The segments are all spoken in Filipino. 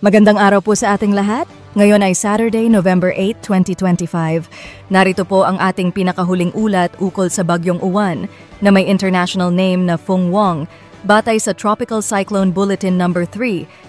Magandang araw po sa ating lahat. Ngayon ay Saturday, November 8, 2025. Narito po ang ating pinakahuling ulat ukol sa Bagyong Uwan na may international name na Fung Wong, batay sa Tropical Cyclone Bulletin No. 3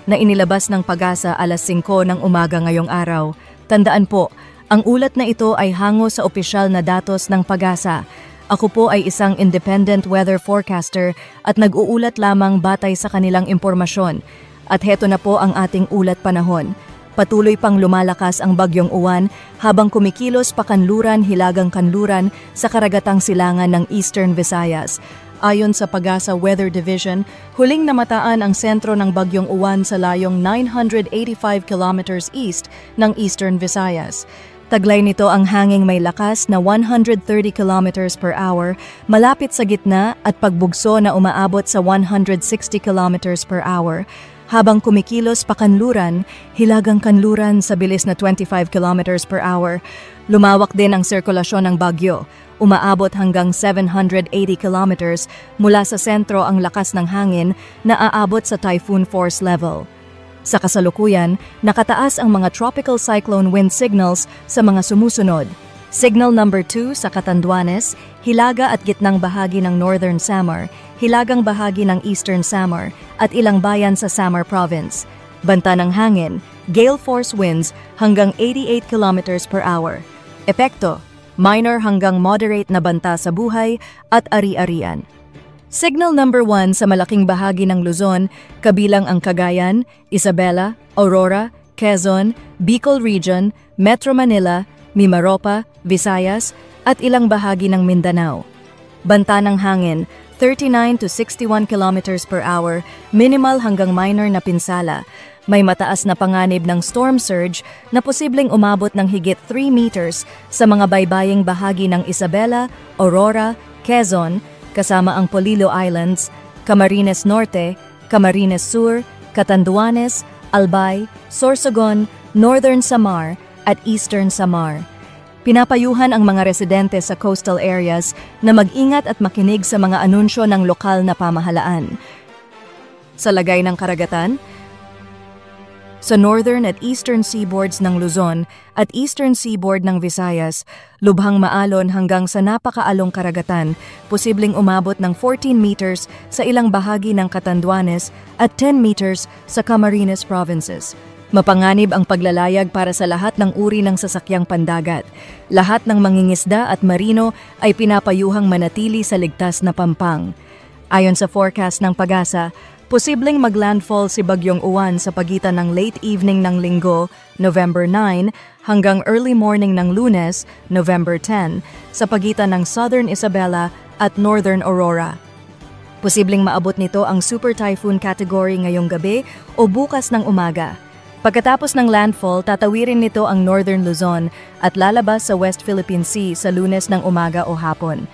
na inilabas ng Pag-asa alas 5 ng umaga ngayong araw. Tandaan po, ang ulat na ito ay hango sa opisyal na datos ng Pag-asa. Ako po ay isang independent weather forecaster at nag-uulat lamang batay sa kanilang impormasyon. At heto na po ang ating ulat panahon. Patuloy pang lumalakas ang Bagyong Uwan habang kumikilos pakanluran-hilagang kanluran sa karagatang silangan ng Eastern Visayas. Ayon sa Pag-asa Weather Division, huling namataan ang sentro ng Bagyong Uwan sa layong 985 kilometers east ng Eastern Visayas. Taglay nito ang hanging may lakas na 130 kilometers per hour malapit sa gitna at pagbugso na umaabot sa 160 kilometers per hour. Habang kumikilos pakanluran, hilagang kanluran sa bilis na 25 kilometers per hour. Lumawak din ang sirkulasyon ng bagyo. Umaabot hanggang 780 kilometers mula sa sentro ang lakas ng hangin na aabot sa typhoon force level. Sa kasalukuyan, nakataas ang mga tropical cyclone wind signals sa mga sumusunod. Signal number 2 sa Catanduanes, hilaga at gitnang bahagi ng Northern Samar, hilagang bahagi ng Eastern Samar at ilang bayan sa Samar Province. Banta ng hangin, gale force winds hanggang 88 kilometers per hour. Epekto, minor hanggang moderate na banta sa buhay at ari-arian. Signal number 1 sa malaking bahagi ng Luzon, kabilang ang Cagayan, Isabela, Aurora, Quezon, Bicol Region, Metro Manila, Mimaropa, Visayas at ilang bahagi ng Mindanao. Banta ng hangin, 39 to 61 kilometers per hour, minimal hanggang minor na pinsala. May mataas na panganib ng storm surge na posibleng umabot ng higit 3 meters sa mga baybaying bahagi ng Isabela, Aurora, Quezon, kasama ang Polillo Islands, Camarines Norte, Camarines Sur, Catanduanes, Albay, Sorsogon, Northern Samar at Eastern Samar. Pinapayuhan ang mga residente sa coastal areas na mag-ingat at makinig sa mga anunsyo ng lokal na pamahalaan. Sa lagay ng karagatan, sa northern at eastern seaboards ng Luzon at eastern seaboard ng Visayas, lubhang maalon hanggang sa napakaalong karagatan, posibleng umabot ng 14 meters sa ilang bahagi ng Catanduanes at 10 meters sa Camarines Provinces. Mapanganib ang paglalayag para sa lahat ng uri ng sasakyang pandagat. Lahat ng mangingisda at marino ay pinapayuhang manatili sa ligtas na pampang. Ayon sa forecast ng Pag-asa, posibleng maglandfall si Bagyong Uwan sa pagitan ng late evening ng Linggo, November 9, hanggang early morning ng Lunes, November 10, sa pagitan ng Southern Isabela at Northern Aurora. Posibleng maabot nito ang super typhoon category ngayong gabi o bukas ng umaga. Pagkatapos ng landfall, tatawirin nito ang Northern Luzon at lalabas sa West Philippine Sea sa Lunes ng umaga o hapon.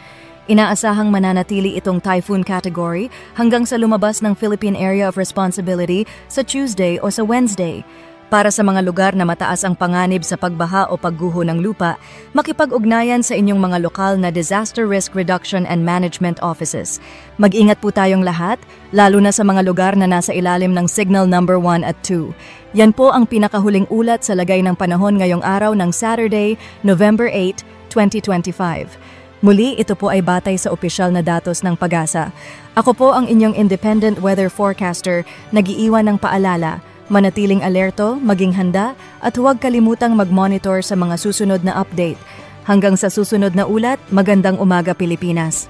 Inaasahang mananatili itong typhoon category hanggang sa lumabas ng Philippine Area of Responsibility sa Tuesday o sa Wednesday. Para sa mga lugar na mataas ang panganib sa pagbaha o pagguho ng lupa, makipag-ugnayan sa inyong mga lokal na Disaster Risk Reduction and Management Offices. Mag-ingat po tayong lahat, lalo na sa mga lugar na nasa ilalim ng Signal number 1 at 2. Yan po ang pinakahuling ulat sa lagay ng panahon ngayong araw ng Saturday, November 8, 2025. Muli, ito po ay batay sa opisyal na datos ng Pag-asa. Ako po ang inyong independent weather forecaster, nag-iiwan ng paalala. Manatiling alerto, maging handa, at huwag kalimutang mag-monitor sa mga susunod na update. Hanggang sa susunod na ulat, magandang umaga Pilipinas!